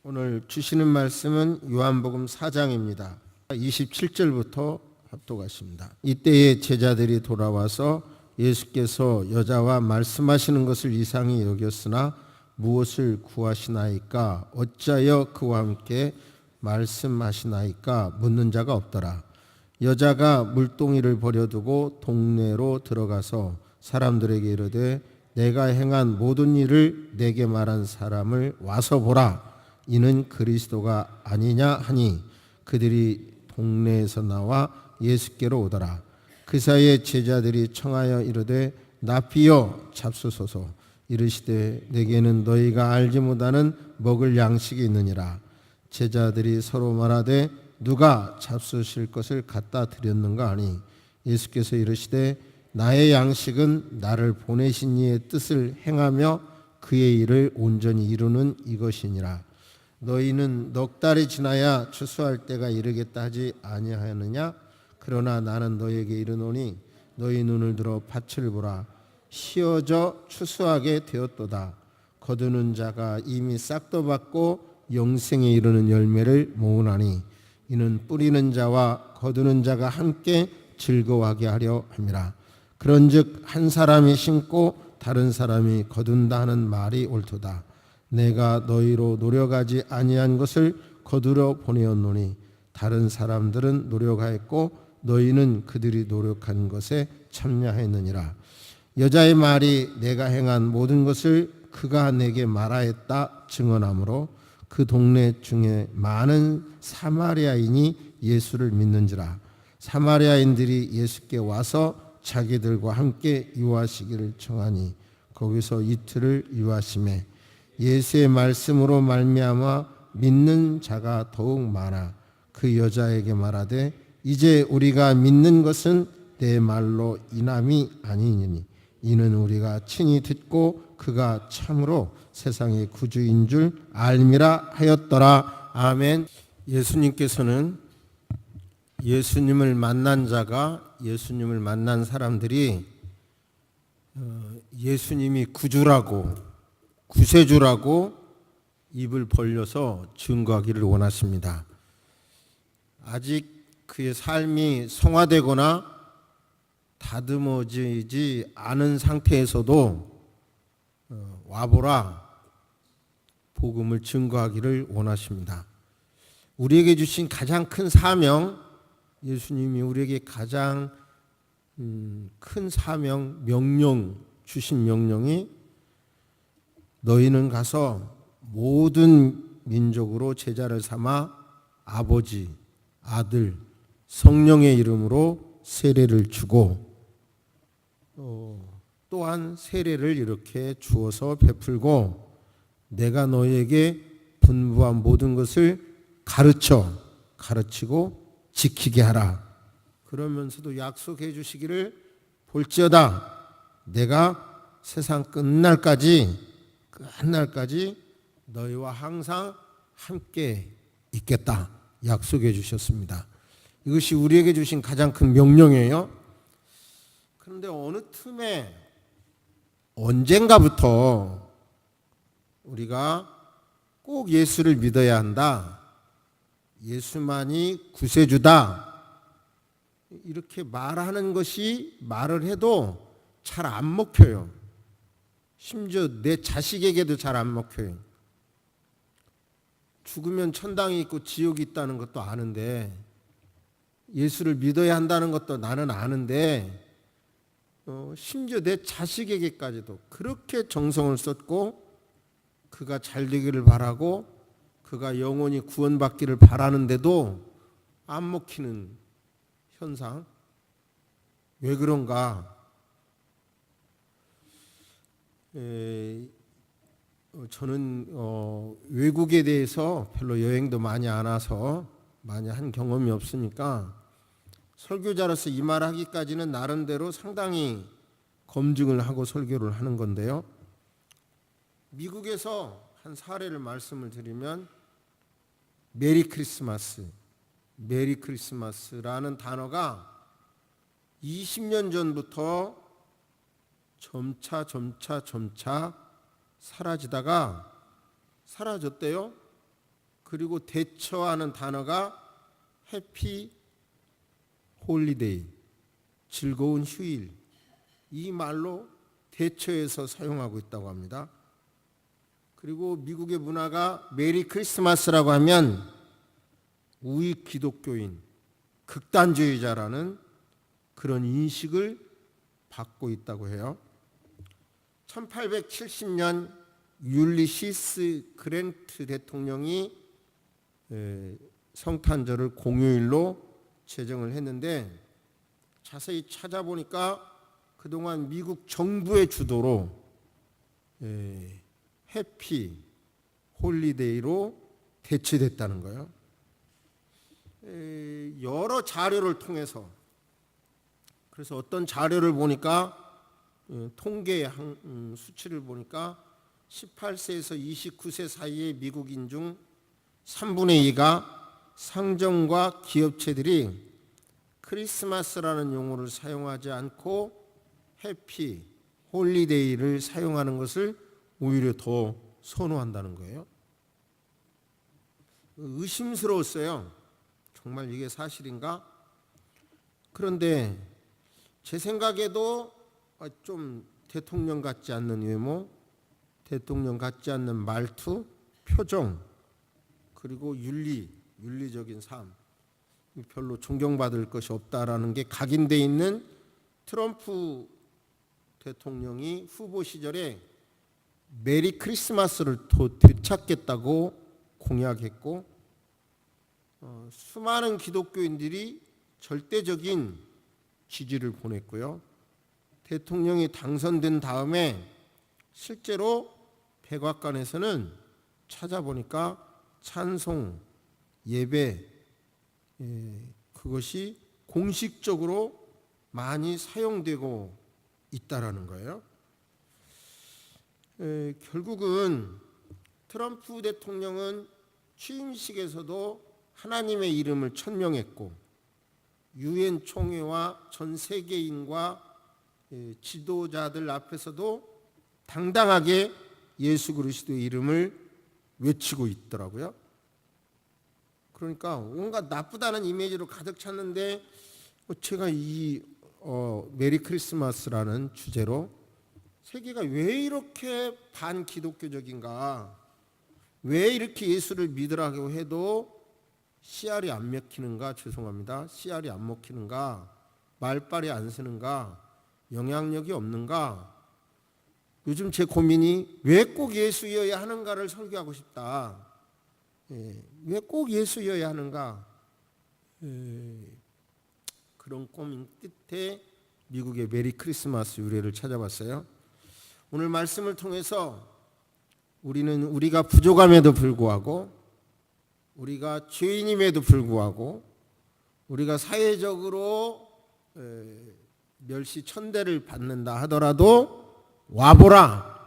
오늘 주시는 말씀은 요한복음 4장입니다. 27절부터 합독하십니다. 이때에 제자들이 돌아와서 예수께서 여자와 말씀하시는 것을 이상히 여겼으나 무엇을 구하시나이까? 어찌하여 그와 함께 말씀하시나이까? 묻는 자가 없더라. 여자가 물동이를 버려두고 동네로 들어가서 사람들에게 이르되 내가 행한 모든 일을 내게 말한 사람을 와서 보라. 이는 그리스도가 아니냐 하니 그들이 동네에서 나와 예수께로 오더라. 그 사이에 제자들이 청하여 이르되 납비여 잡수소서. 이르시되 내게는 너희가 알지 못하는 먹을 양식이 있느니라. 제자들이 서로 말하되 누가 잡수실 것을 갖다 드렸는가 하니 예수께서 이르시되 나의 양식은 나를 보내신 이의 뜻을 행하며 그의 일을 온전히 이루는 이것이니라. 너희는 넉 달이 지나야 추수할 때가 이르겠다 하지 아니하느냐? 그러나 나는 너희에게 이르노니 너희 눈을 들어 밭을 보라. 씌어져 추수하게 되었도다. 거두는 자가 이미 싹도 받고 영생에 이르는 열매를 모으나니 이는 뿌리는 자와 거두는 자가 함께 즐거워하게 하려 함이라. 그런즉 한 사람이 심고 다른 사람이 거둔다 하는 말이 옳도다. 내가 너희로 노력하지 아니한 것을 거두러 보내었노니 다른 사람들은 노력하였고 너희는 그들이 노력한 것에 참여하였느니라. 여자의 말이 내가 행한 모든 것을 그가 내게 말하였다 증언하므로 그 동네 중에 많은 사마리아인이 예수를 믿는지라. 사마리아인들이 예수께 와서 자기들과 함께 유하시기를 청하니 거기서 이틀을 유하시매 예수의 말씀으로 말미암아 믿는 자가 더욱 많아 그 여자에게 말하되 이제 우리가 믿는 것은 내 말로 인함이 아니니 이는 우리가 친히 듣고 그가 참으로 세상의 구주인 줄 알미라 하였더라. 아멘. 예수님께서는 예수님을 만난 자가 예수님을 만난 사람들이 예수님이 구주라고 구세주라고 입을 벌려서 증거하기를 원하십니다. 아직 그의 삶이 성화되거나 다듬어지지 않은 상태에서도 와보라 복음을 증거하기를 원하십니다. 우리에게 주신 가장 큰 사명, 예수님이 우리에게 가장 큰 사명, 명령, 주신 명령이 너희는 가서 모든 민족으로 제자를 삼아 아버지, 아들, 성령의 이름으로 세례를 주고 또한 세례를 이렇게 주어서 베풀고 내가 너희에게 분부한 모든 것을 가르치고 지키게 하라. 그러면서도 약속해 주시기를 볼지어다 내가 세상 끝날까지 너희와 항상 함께 있겠다 약속해 주셨습니다. 이것이 우리에게 주신 가장 큰 명령이에요. 그런데 어느 틈에 언젠가부터 우리가 꼭 예수를 믿어야 한다. 예수만이 구세주다. 이렇게 말하는 것이 말을 해도 잘 안 먹혀요. 심지어 내 자식에게도 잘 안 먹혀요. 죽으면 천당이 있고 지옥이 있다는 것도 아는데 예수를 믿어야 한다는 것도 나는 아는데 심지어 내 자식에게까지도 그렇게 정성을 쏟고 그가 잘 되기를 바라고 그가 영원히 구원받기를 바라는데도 안 먹히는 현상. 왜 그런가? 저는 외국에 대해서 별로 여행도 많이 안 와서 많이 한 경험이 없으니까 설교자로서 이 말 하기까지는 나름대로 상당히 검증을 하고 설교를 하는 건데요. 미국에서 한 사례를 말씀을 드리면 메리 크리스마스라는 단어가 20년 전부터 점차 사라지다가 사라졌대요. 그리고 대처하는 단어가 해피 홀리데이, 즐거운 휴일, 이 말로 대처해서 사용하고 있다고 합니다. 그리고 미국의 문화가 메리 크리스마스라고 하면 우익 기독교인, 극단주의자라는 그런 인식을 받고 있다고 해요. 1870년 율리시스 그랜트 대통령이 성탄절을 공휴일로 제정을 했는데, 자세히 찾아보니까 그동안 미국 정부의 주도로 해피 홀리데이로 대체됐다는 거예요. 여러 자료를 통해서, 그래서 어떤 자료를 보니까 통계 수치를 보니까 18세에서 29세 사이의 미국인 중 3분의 2가 상점과 기업체들이 크리스마스라는 용어를 사용하지 않고 해피 홀리데이를 사용하는 것을 오히려 더 선호한다는 거예요. 의심스러웠어요. 정말 이게 사실인가? 그런데 제 생각에도 좀 대통령 같지 않는 외모, 대통령 같지 않는 말투, 표정, 그리고 윤리적인 삶, 별로 존경받을 것이 없다라는 게 각인되어 있는 트럼프 대통령이 후보 시절에 메리 크리스마스를 더 되찾겠다고 공약했고, 수많은 기독교인들이 절대적인 지지를 보냈고요. 대통령이 당선된 다음에 실제로 백악관에서는 찾아보니까 찬송, 예배, 그것이 공식적으로 많이 사용되고 있다라는 거예요. 결국은 트럼프 대통령은 취임식에서도 하나님의 이름을 천명했고, 유엔 총회와 전 세계인과 지도자들 앞에서도 당당하게 예수 그리스도의 이름을 외치고 있더라고요. 그러니까 온갖 나쁘다는 이미지로 가득 찼는데, 제가 이 메리 크리스마스라는 주제로 세계가 왜 이렇게 반기독교적인가, 왜 이렇게 예수를 믿으라고 해도 씨알이 안 먹히는가, 죄송합니다, 씨알이 안 먹히는가, 말빨이 안 쓰는가, 영향력이 없는가. 요즘 제 고민이 왜 꼭 예수여야 하는가를 설교하고 싶다. 왜 꼭 예수여야 하는가, 그런 고민 끝에 미국의 메리 크리스마스 유래를 찾아봤어요. 오늘 말씀을 통해서 우리가 부족함에도 불구하고, 우리가 죄인임에도 불구하고, 우리가 사회적으로 멸시천대를 받는다 하더라도 와보라,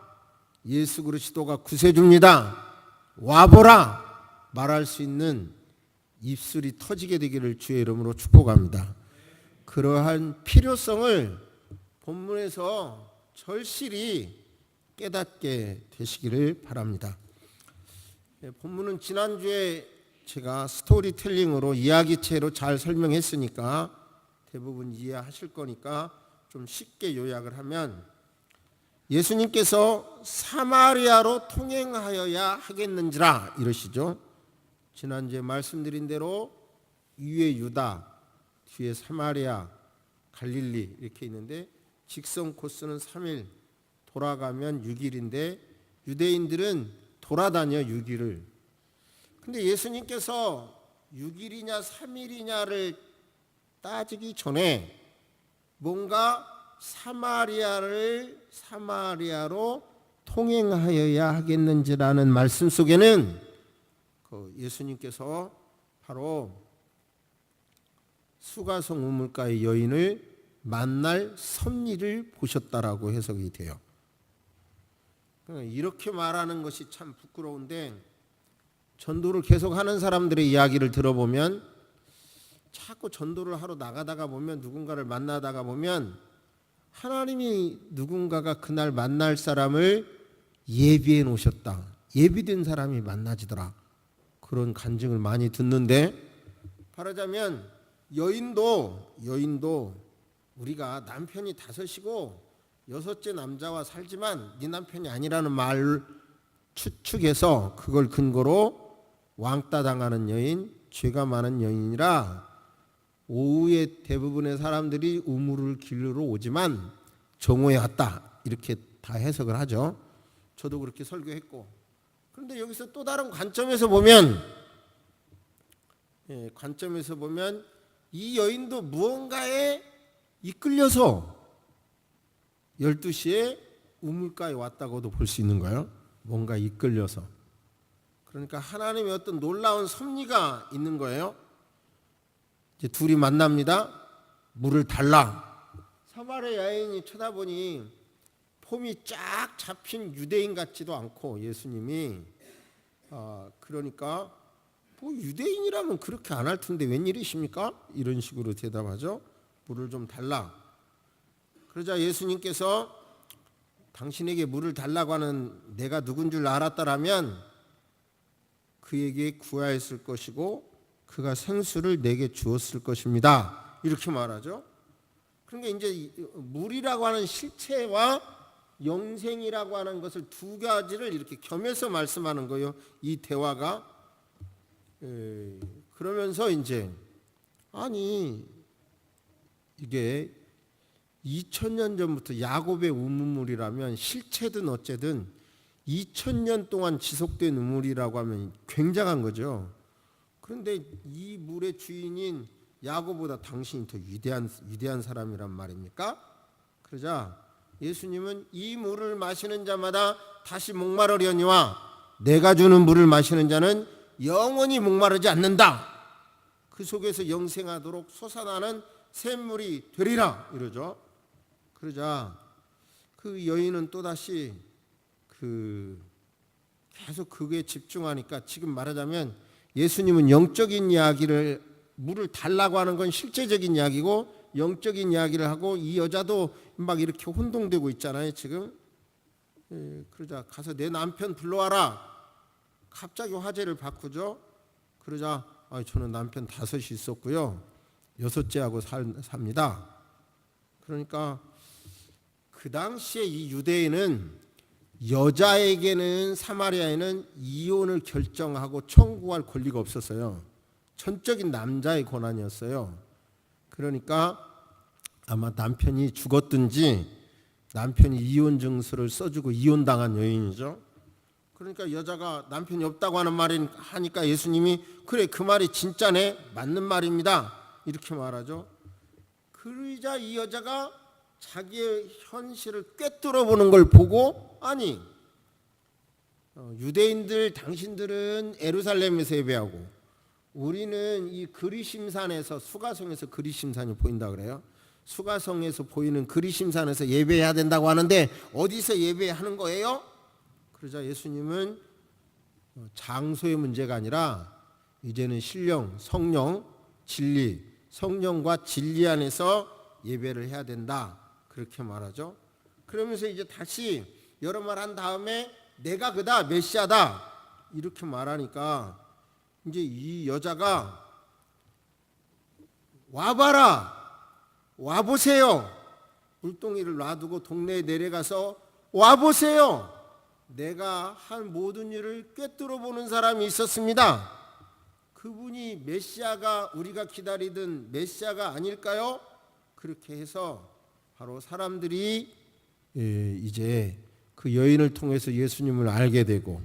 예수 그리스도가 구세주입니다, 와보라 말할 수 있는 입술이 터지게 되기를 주의 이름으로 축복합니다. 그러한 필요성을 본문에서 절실히 깨닫게 되시기를 바랍니다. 본문은 지난주에 제가 스토리텔링으로 이야기체로 잘 설명했으니까 대부분 이해하실 거니까 좀 쉽게 요약을 하면, 예수님께서 사마리아로 통행하여야 하겠는지라 이러시죠. 지난주에 말씀드린 대로 위에 유다, 뒤에 사마리아, 갈릴리 이렇게 있는데, 직선 코스는 3일, 돌아가면 6일인데 유대인들은 돌아다녀 6일을. 근데 예수님께서 6일이냐 3일이냐를 따지기 전에 뭔가 사마리아로 통행하여야 하겠는지라는 말씀 속에는 예수님께서 바로 수가성 우물가의 여인을 만날 섭리를 보셨다라고 해석이 돼요. 이렇게 말하는 것이 참 부끄러운데, 전도를 계속하는 사람들의 이야기를 들어보면, 자꾸 전도를 하러 나가다가 보면, 누군가를 만나다가 보면 하나님이 누군가가 그날 만날 사람을 예비해 놓으셨다, 예비된 사람이 만나지더라, 그런 간증을 많이 듣는데, 말하자면 여인도 우리가 남편이 5이고 6째 남자와 살지만 네 남편이 아니라는 말을 추측해서 그걸 근거로 왕따 당하는 여인, 죄가 많은 여인이라 오후에 대부분의 사람들이 우물을 길러 오지만 정오에 왔다, 이렇게 다 해석을 하죠. 저도 그렇게 설교했고. 그런데 여기서 또 다른 관점에서 보면 이 여인도 무언가에 이끌려서 12시에 우물가에 왔다고도 볼 수 있는 거예요. 뭔가 이끌려서. 그러니까 하나님의 어떤 놀라운 섭리가 있는 거예요. 이제 둘이 만납니다. 물을 달라. 사마리아 여인이 쳐다보니 폼이 쫙 잡힌 유대인 같지도 않고, 예수님이 그러니까 뭐 유대인이라면 그렇게 안 할 텐데 웬일이십니까? 이런 식으로 대답하죠. 물을 좀 달라. 그러자 예수님께서 당신에게 물을 달라고 하는 내가 누군 줄 알았다라면 그에게 구하였을 것이고 그가 생수를 내게 주었을 것입니다. 이렇게 말하죠. 그러니까 이제 물이라고 하는 실체와 영생이라고 하는 것을 두 가지를 이렇게 겸해서 말씀하는 거예요. 이 대화가. 그러면서 이제 아니 이게 2000년 전부터 야곱의 우물이라면 실체든 어쨌든 2000년 동안 지속된 우물이라고 하면 굉장한 거죠. 그런데 이 물의 주인인 야곱보다 당신이 더 위대한 사람이란 말입니까? 그러자 예수님은 이 물을 마시는 자마다 다시 목마르려니와 내가 주는 물을 마시는 자는 영원히 목마르지 않는다. 그 속에서 영생하도록 솟아나는 샘물이 되리라 이러죠. 그러자 그 여인은 또다시 계속 그게 집중하니까, 지금 말하자면 예수님은 영적인 이야기를, 물을 달라고 하는 건 실제적인 이야기고 영적인 이야기를 하고, 이 여자도 막 이렇게 혼동되고 있잖아요 지금. 그러자 가서 내 남편 불러와라. 갑자기 화제를 바꾸죠. 그러자 저는 남편 5이 있었고요 6째하고 삽니다. 그러니까 그 당시에 이 유대인은 여자에게는, 사마리아에는 이혼을 결정하고 청구할 권리가 없었어요. 전적인 남자의 권한이었어요. 그러니까 아마 남편이 죽었든지 남편이 이혼 증서를 써주고 이혼당한 여인이죠. 그러니까 여자가 남편이 없다고 하는 말을 하니까 예수님이 그래 그 말이 진짜네, 맞는 말입니다, 이렇게 말하죠. 그러자 이 여자가 자기의 현실을 꿰뚫어 보는 걸 보고, 아니 유대인들 당신들은 예루살렘에서 예배하고 우리는 이 그리심산에서, 수가성에서 그리심산이 보인다 그래요. 수가성에서 보이는 그리심산에서 예배해야 된다고 하는데 어디서 예배하는 거예요? 그러자 예수님은 장소의 문제가 아니라 이제는 신령, 성령, 진리, 성령과 진리 안에서 예배를 해야 된다, 그렇게 말하죠. 그러면서 이제 다시 여러 말 한 다음에 내가 그다, 메시아다, 이렇게 말하니까 이제 이 여자가 와봐라, 와보세요. 물동이를 놔두고 동네에 내려가서 와보세요. 내가 한 모든 일을 꿰뚫어 보는 사람이 있었습니다. 그분이 메시아가, 우리가 기다리던 메시아가 아닐까요? 그렇게 해서 바로 사람들이 이제 그 여인을 통해서 예수님을 알게 되고,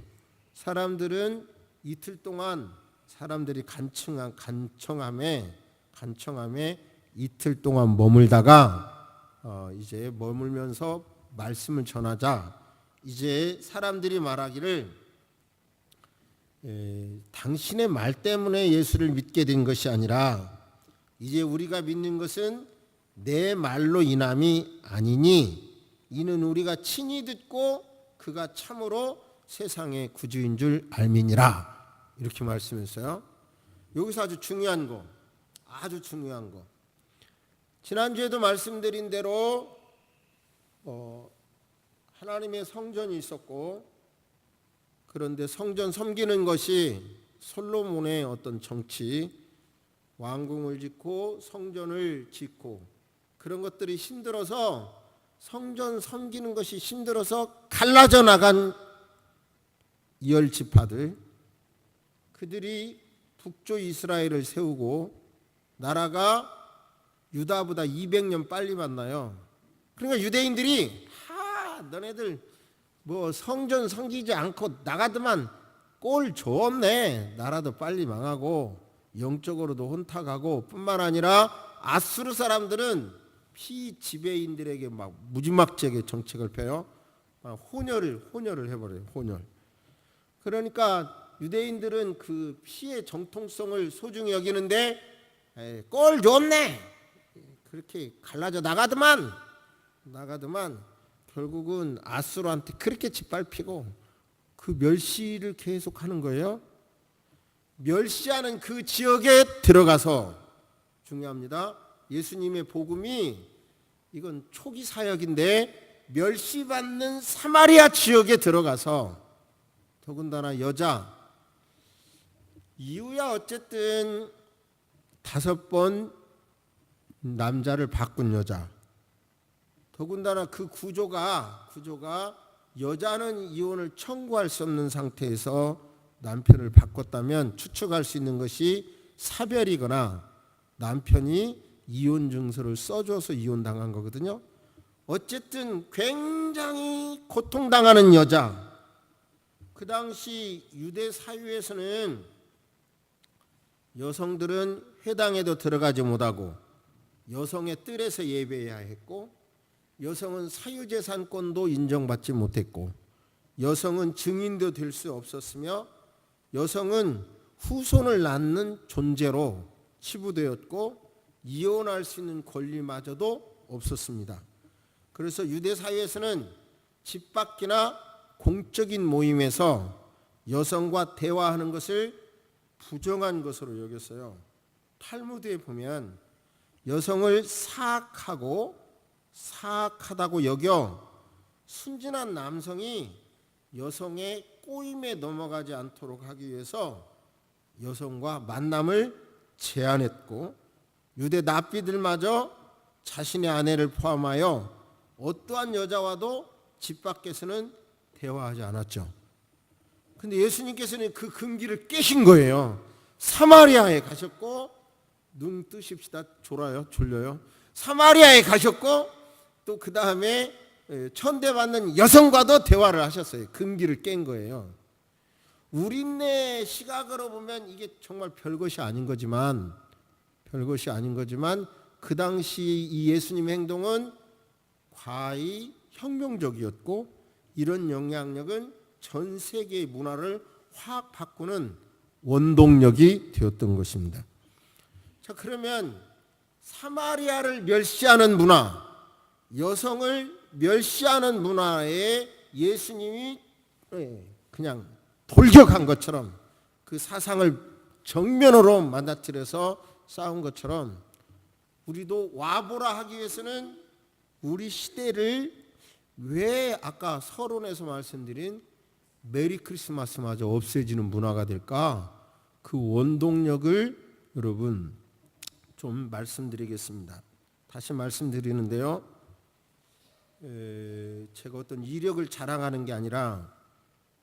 사람들은 이틀 동안 사람들이 간청함에 이틀 동안 머물다가 이제 머물면서 말씀을 전하자 이제 사람들이 말하기를 당신의 말 때문에 예수를 믿게 된 것이 아니라 이제 우리가 믿는 것은 내 말로 인함이 아니니 이는 우리가 친히 듣고 그가 참으로 세상의 구주인 줄 알미니라, 이렇게 말씀했어요. 여기서 아주 중요한 거, 지난주에도 말씀드린 대로 하나님의 성전이 있었고, 그런데 성전 섬기는 것이 솔로몬의 어떤 정치, 왕궁을 짓고 성전을 짓고 그런 것들이 힘들어서 성전 섬기는 것이 힘들어서 갈라져 나간 10지파들, 그들이 북조 이스라엘을 세우고 나라가 유다보다 200년 빨리 만나요. 그러니까 유대인들이 너네들 뭐 성전 섬기지 않고 나가더만 꼴 좋네. 나라도 빨리 망하고 영적으로도 혼탁하고 뿐만 아니라 아수르 사람들은 피지배인들에게 막 무지막지하게 정책을 펴요. 혼혈을 해버려요. 혼혈. 그러니까 유대인들은 그 피의 정통성을 소중히 여기는데 꼴 좋네. 그렇게 갈라져 나가더만 결국은 아수르한테 그렇게 짓밟히고 그 멸시를 계속하는 거예요. 멸시하는 그 지역에 들어가서 중요합니다. 예수님의 복음이 이건 초기 사역인데 멸시받는 사마리아 지역에 들어가서 더군다나 여자 이후야 어쨌든 5번 남자를 바꾼 여자, 더군다나 그 구조가 여자는 이혼을 청구할 수 없는 상태에서 남편을 바꿨다면 추측할 수 있는 것이 사별이거나 남편이 이혼 증서를 써줘서 이혼당한 거거든요. 어쨌든 굉장히 고통당하는 여자. 그 당시 유대 사회에서는 여성들은 회당에도 들어가지 못하고 여성의 뜰에서 예배해야 했고 여성은 사유재산권도 인정받지 못했고 여성은 증인도 될 수 없었으며 여성은 후손을 낳는 존재로 치부되었고 이혼할 수 있는 권리마저도 없었습니다. 그래서 유대 사회에서는 집 밖이나 공적인 모임에서 여성과 대화하는 것을 부정한 것으로 여겼어요. 탈무드에 보면 여성을 사악하다고 여겨 순진한 남성이 여성의 꼬임에 넘어가지 않도록 하기 위해서 여성과 만남을 제한했고 유대 납비들마저 자신의 아내를 포함하여 어떠한 여자와도 집 밖에서는 대화하지 않았죠. 근데 예수님께서는 그 금기를 깨신 거예요. 사마리아에 가셨고 눈 뜨십시다. 졸려요. 사마리아에 가셨고 또 그 다음에 천대받는 여성과도 대화를 하셨어요. 금기를 깬 거예요. 우리네 시각으로 보면 이게 정말 별것이 아닌 거지만 그 당시 이 예수님의 행동은 과히 혁명적이었고 이런 영향력은 전 세계의 문화를 확 바꾸는 원동력이 되었던 것입니다. 자, 그러면 사마리아를 멸시하는 문화, 여성을 멸시하는 문화에 예수님이 그냥 돌격한 것처럼 그 사상을 정면으로 맞닥뜨려서 싸운 것처럼 우리도 와보라 하기 위해서는 우리 시대를 왜 아까 서론에서 말씀드린 메리 크리스마스마저 없애지는 문화가 될까? 그 원동력을 여러분 좀 말씀드리겠습니다. 다시 말씀드리는데요. 제가 어떤 이력을 자랑하는 게 아니라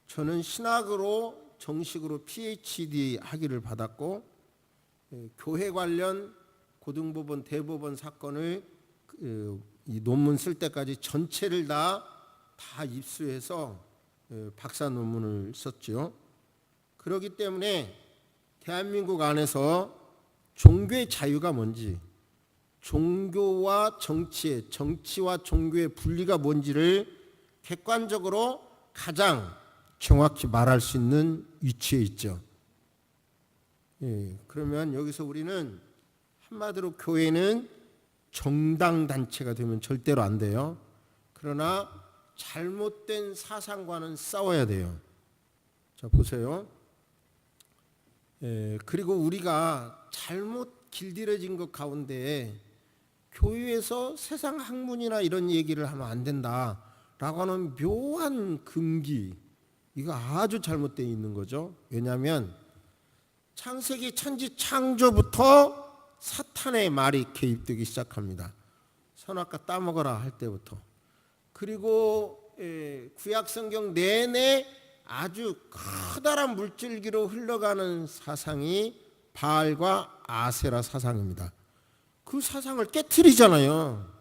저는 신학으로 정식으로 PhD 학위를 받았고 교회 관련 고등법원, 대법원 사건을 이 논문 쓸 때까지 전체를 다 입수해서 박사 논문을 썼죠. 그렇기 때문에 대한민국 안에서 종교의 자유가 뭔지, 종교와 정치와 종교의 분리가 뭔지를 객관적으로 가장 정확히 말할 수 있는 위치에 있죠. 그러면 여기서 우리는 한마디로 교회는 정당 단체가 되면 절대로 안 돼요. 그러나 잘못된 사상과는 싸워야 돼요. 자, 보세요. 그리고 우리가 잘못 길들여진 것 가운데 교회에서 세상 학문이나 이런 얘기를 하면 안 된다라고 하는 묘한 금기, 이거 아주 잘못되어 있는 거죠. 왜냐하면 창세기 천지 창조부터 사탄의 말이 개입되기 시작합니다. 선악과 따먹어라 할 때부터. 그리고 구약 성경 내내 아주 커다란 물줄기로 흘러가는 사상이 바알과 아세라 사상입니다. 그 사상을 깨트리잖아요.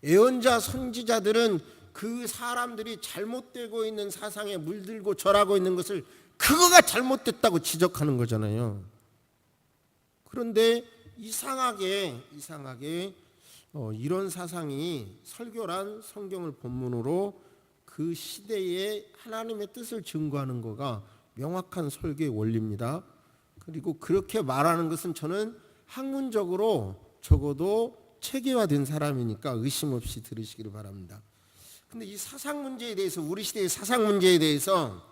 예언자 선지자들은 그 사람들이 잘못되고 있는 사상에 물들고 절하고 있는 것을 그거가 잘못됐다고 지적하는 거잖아요. 그런데 이상하게 이런 사상이 설교란 성경을 본문으로 그 시대에 하나님의 뜻을 증거하는 거가 명확한 설교의 원리입니다. 그리고 그렇게 말하는 것은 저는 학문적으로 적어도 체계화된 사람이니까 의심 없이 들으시기를 바랍니다. 근데 이 사상 문제에 대해서, 우리 시대의 사상 문제에 대해서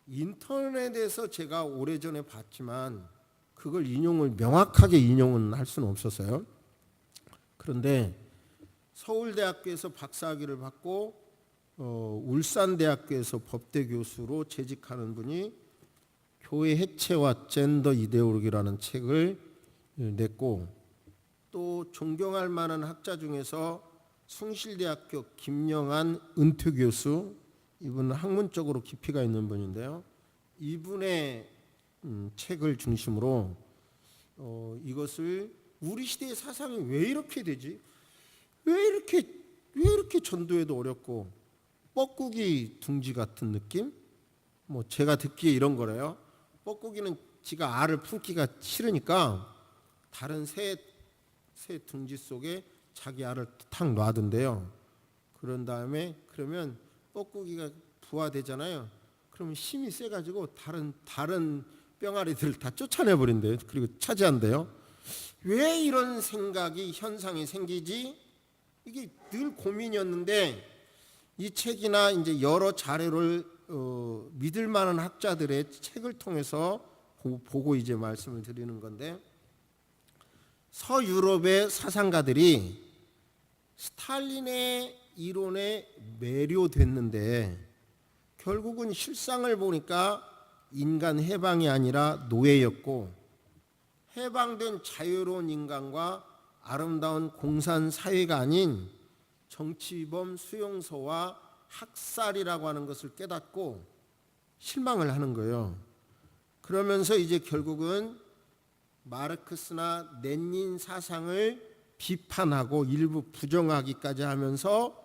인터넷에서 제가 오래전에 봤지만 그걸 명확하게 인용은 할 수는 없었어요. 그런데 서울대학교에서 박사학위를 받고 울산대학교에서 법대 교수로 재직하는 분이 교회 해체와 젠더 이데올로기라는 책을 냈고, 또 존경할 만한 학자 중에서 숭실대학교 김영한 은퇴 교수, 이분은 학문적으로 깊이가 있는 분인데요. 이분의 책을 중심으로 이것을 우리 시대의 사상이 왜 이렇게 되지? 왜 이렇게 전도해도 어렵고 뻐꾸기 둥지 같은 느낌? 뭐 제가 듣기에 이런 거래요. 뻐꾸기는 지가 알을 품기가 싫으니까 다른 새 둥지 속에 자기 알을 탁 놔둔대요. 그런 다음에 그러면 뻐꾸기가 부화되잖아요. 그러면 힘이 세가지고 다른 뿅아리들을 다 쫓아내 버린대요. 그리고 차지한대요. 왜 이런 현상이 생기지? 이게 늘 고민이었는데 이 책이나 이제 여러 자료를 믿을 만한 학자들의 책을 통해서 보고 이제 말씀을 드리는 건데, 서유럽의 사상가들이 스탈린의 이론에 매료됐는데 결국은 실상을 보니까 인간 해방이 아니라 노예였고, 해방된 자유로운 인간과 아름다운 공산 사회가 아닌 정치범 수용소와 학살이라고 하는 것을 깨닫고 실망을 하는 거예요. 그러면서 이제 결국은 마르크스나 레닌 사상을 비판하고 일부 부정하기까지 하면서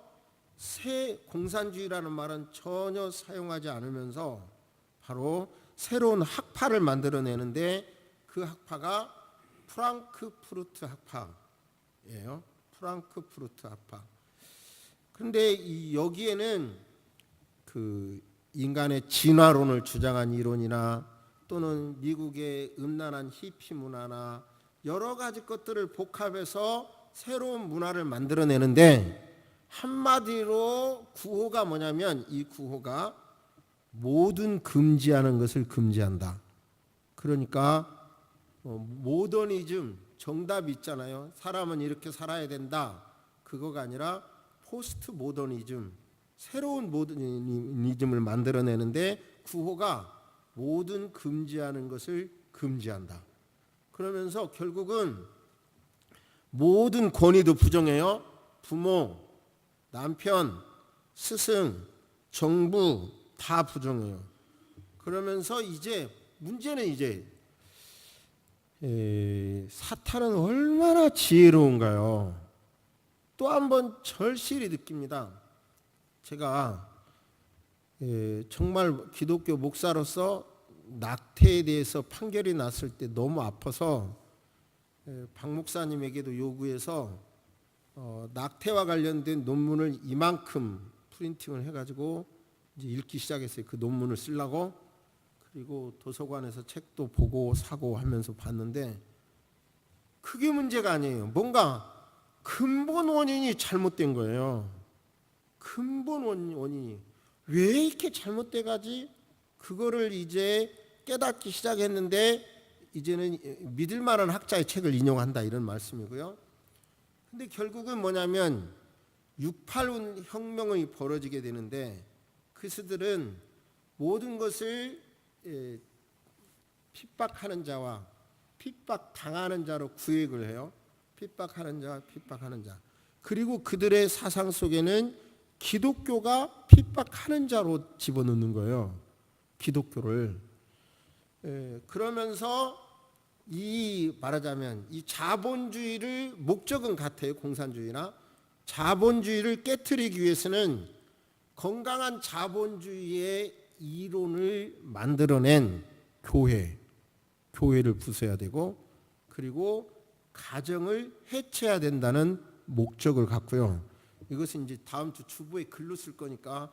새 공산주의라는 말은 전혀 사용하지 않으면서 바로 새로운 학파를 만들어내는데, 그 학파가 프랑크푸르트 학파예요. 프랑크푸르트 학파. 그런데 여기에는 그 인간의 진화론을 주장한 이론이나 또는 미국의 음란한 히피 문화나 여러 가지 것들을 복합해서 새로운 문화를 만들어내는데, 한마디로 구호가 뭐냐면, 이 구호가 모든 금지하는 것을 금지한다. 그러니까 모더니즘 정답이 있잖아요. 사람은 이렇게 살아야 된다. 그거가 아니라 포스트 모더니즘, 새로운 모더니즘을 만들어내는데 구호가 모든 금지하는 것을 금지한다. 그러면서 결국은 모든 권위도 부정해요. 부모, 남편, 스승, 정부 다 부정해요. 그러면서 이제 문제는 사탄은 얼마나 지혜로운가요? 또 한 번 절실히 느낍니다. 제가 정말 기독교 목사로서 낙태에 대해서 판결이 났을 때 너무 아파서 박 목사님에게도 요구해서 낙태와 관련된 논문을 이만큼 프린팅을 해가지고 이제 읽기 시작했어요. 그 논문을 쓰려고. 그리고 도서관에서 책도 보고 사고 하면서 봤는데 그게 문제가 아니에요. 뭔가 근본 원인이 잘못된 거예요. 근본 원인이 왜 이렇게 잘못돼 가지? 그거를 이제 깨닫기 시작했는데 이제는 믿을 만한 학자의 책을 인용한다, 이런 말씀이고요. 근데 결국은 뭐냐면 6.8 혁명이 벌어지게 되는데, 그 그리스들은 모든 것을 핍박하는 자와 핍박당하는 자로 구획을 해요. 핍박하는 자와 핍박하는 자. 그리고 그들의 사상 속에는 기독교가 핍박하는 자로 집어넣는 거예요. 기독교를. 그러면서 이 말하자면 이 자본주의를 목적은 같아요. 공산주의나 자본주의를 깨트리기 위해서는 건강한 자본주의의 이론을 만들어낸 교회를 부숴야 되고, 그리고 가정을 해체해야 된다는 목적을 갖고요. 이것은 이제 다음 주 주부에 글로 쓸 거니까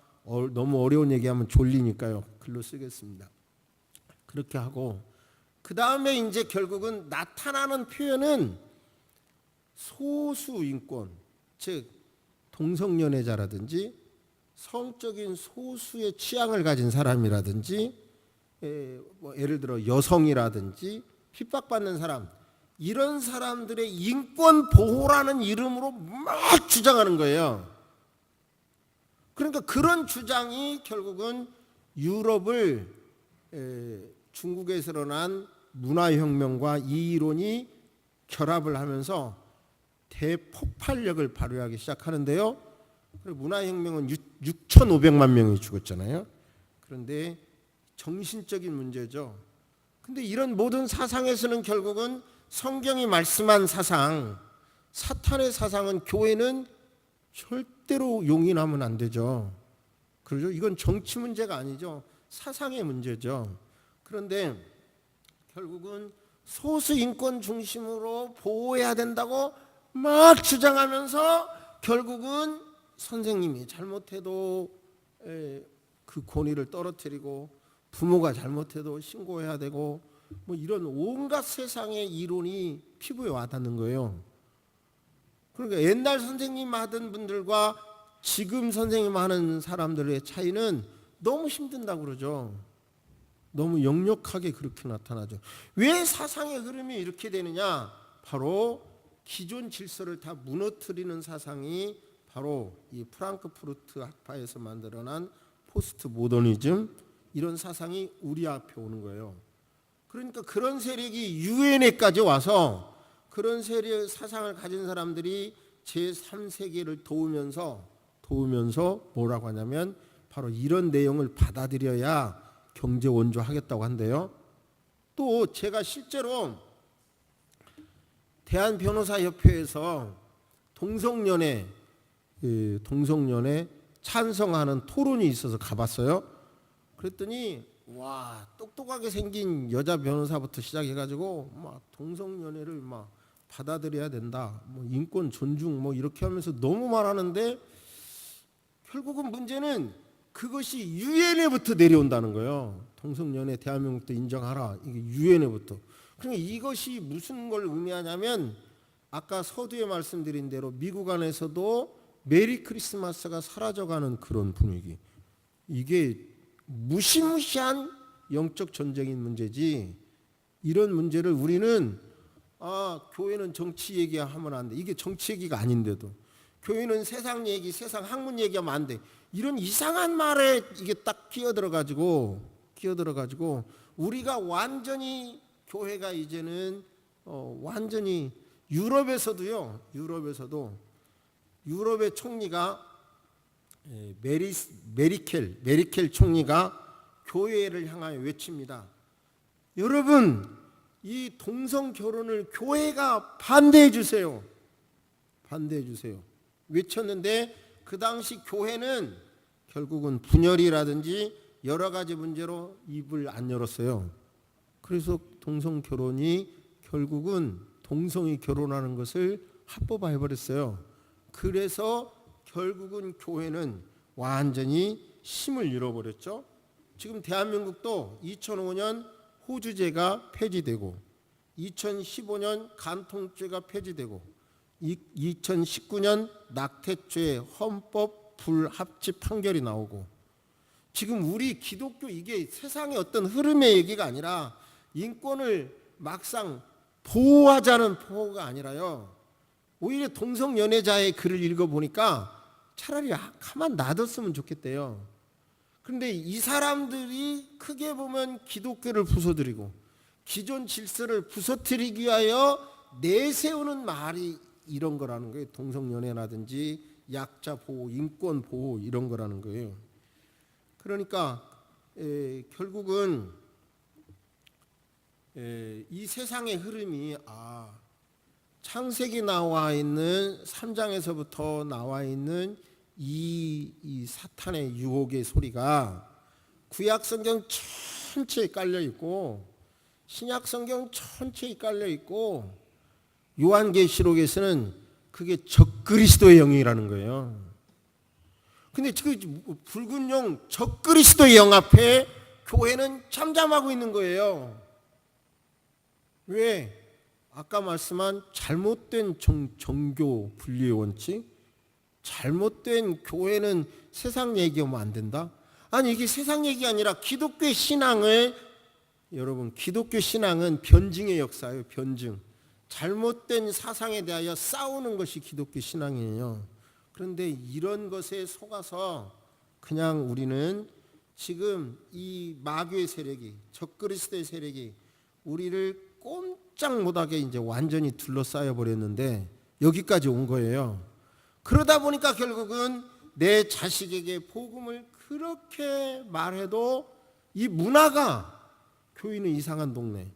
너무 어려운 얘기하면 졸리니까요. 글로 쓰겠습니다. 그렇게 하고, 그 다음에 이제 결국은 나타나는 표현은 소수 인권, 즉 동성연애자라든지 성적인 소수의 취향을 가진 사람이라든지 예를 들어 여성이라든지 핍박받는 사람, 이런 사람들의 인권 보호라는 이름으로 막 주장하는 거예요. 그러니까 그런 주장이 결국은 유럽을 중국에서 일어난 문화혁명과 이 이론이 결합을 하면서 대폭발력을 발휘하기 시작하는데요. 문화혁명은 6,500만 명이 죽었잖아요. 그런데 정신적인 문제죠. 근데 이런 모든 사상에서는 결국은 성경이 말씀한 사상, 사탄의 사상은 교회는 절대로 용인하면 안 되죠. 그렇죠? 이건 정치 문제가 아니죠. 사상의 문제죠. 그런데 결국은 소수 인권 중심으로 보호해야 된다고 막 주장하면서 결국은 선생님이 잘못해도 그 권위를 떨어뜨리고 부모가 잘못해도 신고해야 되고 뭐 이런 온갖 세상의 이론이 피부에 와닿는 거예요. 그러니까 옛날 선생님 하던 분들과 지금 선생님 하는 사람들의 차이는 너무 힘든다고 그러죠. 너무 역력하게 그렇게 나타나죠. 왜 사상의 흐름이 이렇게 되느냐? 바로 기존 질서를 다 무너뜨리는 사상이 바로 이 프랑크푸르트 학파에서 만들어난 포스트 모더니즘, 이런 사상이 우리 앞에 오는 거예요. 그러니까 그런 세력이 유엔에까지 와서 그런 세력 사상을 가진 사람들이 제3세계를 도우면서 뭐라고 하냐면 바로 이런 내용을 받아들여야 경제 원조하겠다고 한대요. 또 제가 실제로 대한변호사협회에서 동성연애 찬성하는 토론이 있어서 가봤어요. 그랬더니 와, 똑똑하게 생긴 여자 변호사부터 시작해가지고 막 동성연애를 막 받아들여야 된다, 뭐 인권 존중 뭐 이렇게 하면서 너무 말하는데 결국은 문제는 그것이 유엔에부터 내려온다는 거예요. 동성연애 대한민국도 인정하라, 이게 유엔에부터. 그러니까 이것이 무슨 걸 의미하냐면 아까 서두에 말씀드린 대로 미국 안에서도 메리 크리스마스가 사라져가는 그런 분위기. 이게 무시무시한 영적 전쟁인 문제지, 이런 문제를 우리는 교회는 정치 얘기하면 안 돼, 이게 정치 얘기가 아닌데도 교회는 세상 얘기, 세상 학문 얘기하면 안 돼, 이런 이상한 말에 이게 딱 끼어들어가지고 우리가 완전히 교회가 이제는 완전히 유럽에서도 유럽의 총리가 메리켈 총리가 교회를 향하여 외칩니다. 여러분, 이 동성 결혼을 교회가 반대해 주세요. 외쳤는데 그 당시 교회는 결국은 분열이라든지 여러 가지 문제로 입을 안 열었어요. 그래서 동성 결혼이 결국은 동성이 결혼하는 것을 합법화해 버렸어요. 그래서 결국은 교회는 완전히 힘을 잃어버렸죠. 지금 대한민국도 2005년 호주제가 폐지되고 2015년 간통죄가 폐지되고 2019년 낙태죄 헌법 불합치 판결이 나오고, 지금 우리 기독교, 이게 세상의 어떤 흐름의 얘기가 아니라 인권을 막상 보호하자는 보호가 아니라요, 오히려 동성연애자의 글을 읽어보니까 차라리 가만 놔뒀으면 좋겠대요. 그런데 이 사람들이 크게 보면 기독교를 부숴드리고 기존 질서를 부서뜨리기 위하여 내세우는 말이 이런 거라는 거예요. 동성연애라든지 약자 보호, 인권 보호 이런 거라는 거예요. 그러니까 결국은 이 세상의 흐름이 창세기 나와 있는 3장에서부터 나와 있는 이 사탄의 유혹의 소리가 구약 성경 전체에 깔려 있고 신약 성경 전체에 깔려 있고 요한계시록에서는 그게 적그리스도의 영이라는 거예요. 근데 그 붉은 영, 적그리스도의 영 앞에 교회는 잠잠하고 있는 거예요. 왜? 아까 말씀한 잘못된 정교 분리의 원칙, 잘못된 교회는 세상 얘기하면 안 된다? 아니 이게 세상 얘기 아니라 기독교의 신앙을, 여러분 기독교 신앙은 변증의 역사예요. 변증. 잘못된 사상에 대하여 싸우는 것이 기독교 신앙이에요. 그런데 이런 것에 속아서 그냥 우리는 지금 이 마귀의 세력이, 적그리스도의 세력이 우리를 꼼짝 못하게 이제 완전히 둘러싸여 버렸는데 여기까지 온 거예요. 그러다 보니까 결국은 내 자식에게 복음을 그렇게 말해도 이 문화가, 교회는 이상한 동네,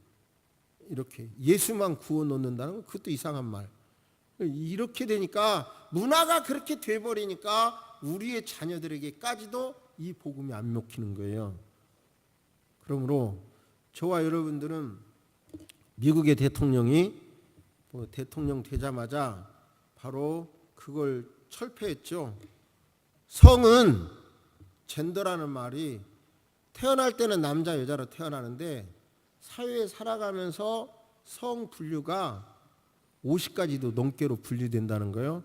이렇게 예수만 구워 놓는다는 건 그것도 이상한 말. 이렇게 되니까 문화가 그렇게 돼버리니까 우리의 자녀들에게까지도 이 복음이 안 먹히는 거예요. 그러므로 저와 여러분들은 미국의 대통령이 대통령 되자마자 바로 그걸 철폐했죠. 성은, 젠더라는 말이 태어날 때는 남자 여자로 태어나는데 사회에 살아가면서 성 분류가 50가지도 넘게로 분류된다는 거예요.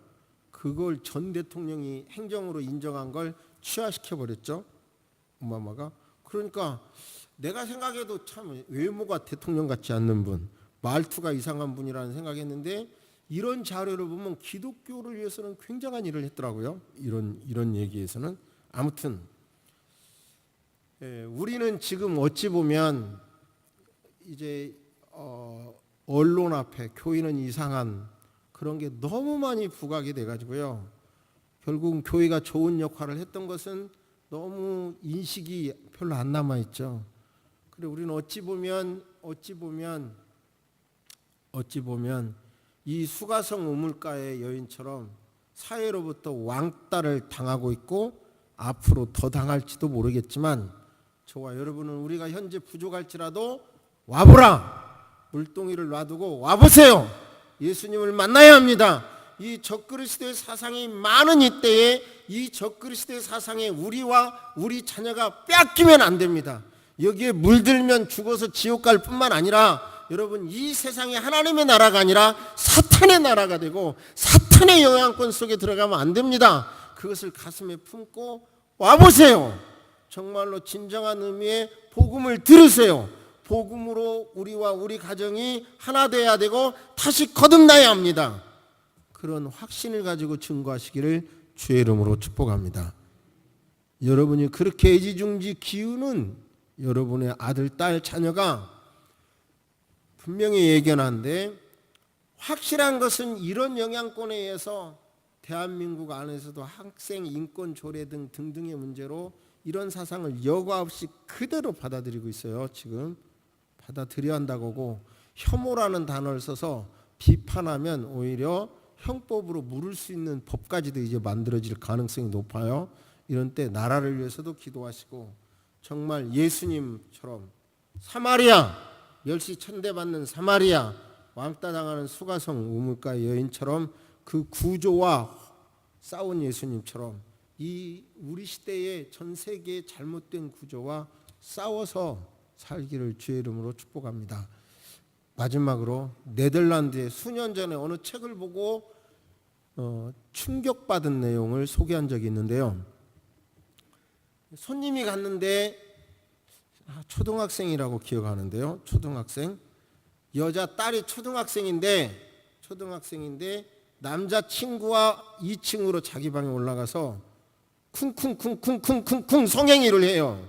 그걸 전 대통령이 행정으로 인정한 걸 취하시켜 버렸죠. 오바마가. 그러니까 내가 생각해도 참 외모가 대통령 같지 않는 분, 말투가 이상한 분이라는 생각했는데 이런 자료를 보면 기독교를 위해서는 굉장한 일을 했더라고요. 이런 얘기에서는. 아무튼 우리는 지금 어찌 보면 이제 언론 앞에 교회는 이상한 그런 게 너무 많이 부각이 돼가지고요. 결국 교회가 좋은 역할을 했던 것은 너무 인식이 별로 안 남아 있죠. 그래 우리는 어찌 보면 이 수가성 우물가의 여인처럼 사회로부터 왕따를 당하고 있고 앞으로 더 당할지도 모르겠지만 저와 여러분은 우리가 현재 부족할지라도 와보라. 물동이를 놔두고 와보세요. 예수님을 만나야 합니다. 이 적그리스도의 사상이 많은 이때에 이 적그리스도의 사상에 우리와 우리 자녀가 뺏기면 안 됩니다. 여기에 물들면 죽어서 지옥 갈 뿐만 아니라 여러분 이 세상에 하나님의 나라가 아니라 사탄의 나라가 되고 사탄의 영향권 속에 들어가면 안 됩니다. 그것을 가슴에 품고 와보세요. 정말로 진정한 의미의 복음을 들으세요. 복음으로 우리와 우리 가정이 하나 돼야 되고 다시 거듭나야 합니다. 그런 확신을 가지고 증거하시기를 주의 이름으로 축복합니다. 여러분이 그렇게 애지중지 기우는 여러분의 아들, 딸, 자녀가 분명히 예견한데 확실한 것은 이런 영향권에 의해서 대한민국 안에서도 학생 인권 조례 등 등등의 문제로 이런 사상을 여과 없이 그대로 받아들이고 있어요. 지금 받아들여야 한다고 하고 혐오라는 단어를 써서 비판하면 오히려 형법으로 물을 수 있는 법까지도 이제 만들어질 가능성이 높아요. 이런 때 나라를 위해서도 기도하시고 정말 예수님처럼 사마리아 멸시 천대받는 사마리아 왕따 당하는 수가성 우물가 여인처럼 그 구조와 싸운 예수님처럼 이 우리 시대의 전 세계의 잘못된 구조와 싸워서 살기를 주의 이름으로 축복합니다. 마지막으로 네덜란드의 수년 전에 어느 책을 보고 충격받은 내용을 소개한 적이 있는데요. 손님이 갔는데 초등학생이라고 기억하는데요. 초등학생. 여자 딸이 초등학생인데 남자친구와 2층으로 자기 방에 올라가서 쿵쿵쿵쿵쿵쿵쿵 성행위를 해요.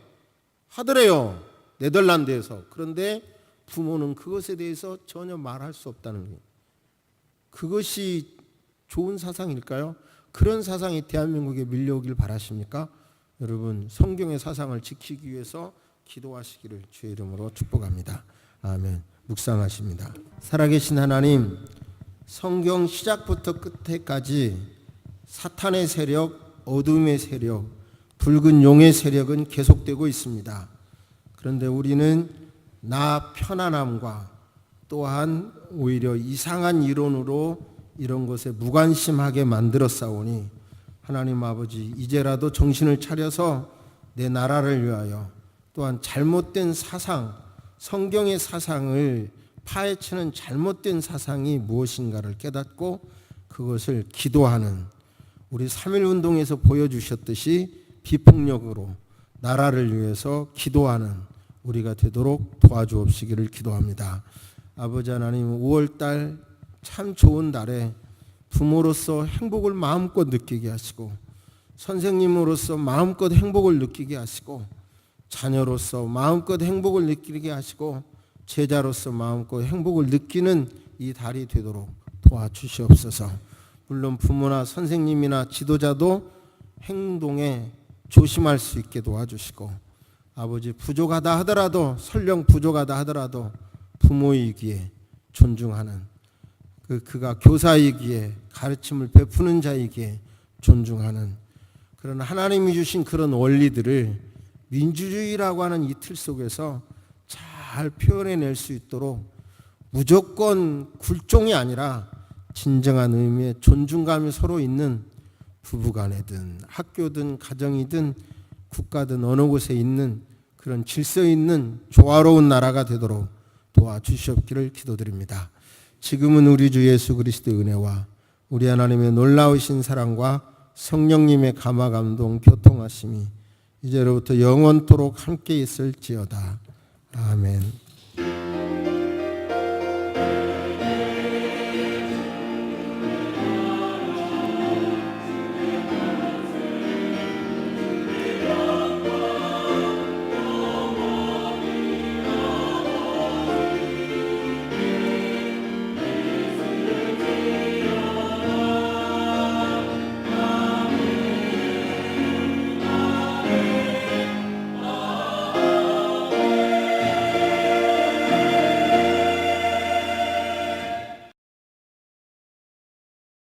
하더래요. 네덜란드에서. 그런데 부모는 그것에 대해서 전혀 말할 수 없다는 거예요. 그것이 좋은 사상일까요? 그런 사상이 대한민국에 밀려오길 바라십니까? 여러분, 성경의 사상을 지키기 위해서 기도하시기를 주의 이름으로 축복합니다. 아멘. 묵상하십니다. 살아계신 하나님, 성경 시작부터 끝에까지 사탄의 세력, 어둠의 세력, 붉은 용의 세력은 계속되고 있습니다. 그런데 우리는 나 편안함과 또한 오히려 이상한 이론으로 이런 것에 무관심하게 만들어 싸우니 하나님 아버지, 이제라도 정신을 차려서 내 나라를 위하여 또한 잘못된 사상, 성경의 사상을 파헤치는 잘못된 사상이 무엇인가를 깨닫고 그것을 기도하는, 우리 3.1운동에서 보여주셨듯이 비폭력으로 나라를 위해서 기도하는 우리가 되도록 도와주옵시기를 기도합니다. 아버지 하나님, 5월달 참 좋은 달에 부모로서 행복을 마음껏 느끼게 하시고, 선생님으로서 마음껏 행복을 느끼게 하시고, 자녀로서 마음껏 행복을 느끼게 하시고, 제자로서 마음껏 행복을 느끼는 이 달이 되도록 도와주시옵소서. 물론 부모나 선생님이나 지도자도 행동에 조심할 수 있게 도와주시고, 아버지, 부족하다 하더라도, 설령 부족하다 하더라도 부모이기에 존중하는, 그가 교사이기에 가르침을 베푸는 자이기에 존중하는 그런 하나님이 주신 그런 원리들을 민주주의라고 하는 이 틀 속에서 잘 표현해낼 수 있도록 무조건 굴종이 아니라 진정한 의미의 존중감이 서로 있는 부부간이든 학교든 가정이든 국가든 어느 곳에 있는 그런 질서 있는 조화로운 나라가 되도록 도와주시옵기를 기도드립니다. 지금은 우리 주 예수 그리스도의 은혜와 우리 하나님의 놀라우신 사랑과 성령님의 감화 감동 교통하심이 이제로부터 영원토록 함께 있을지어다. 아멘.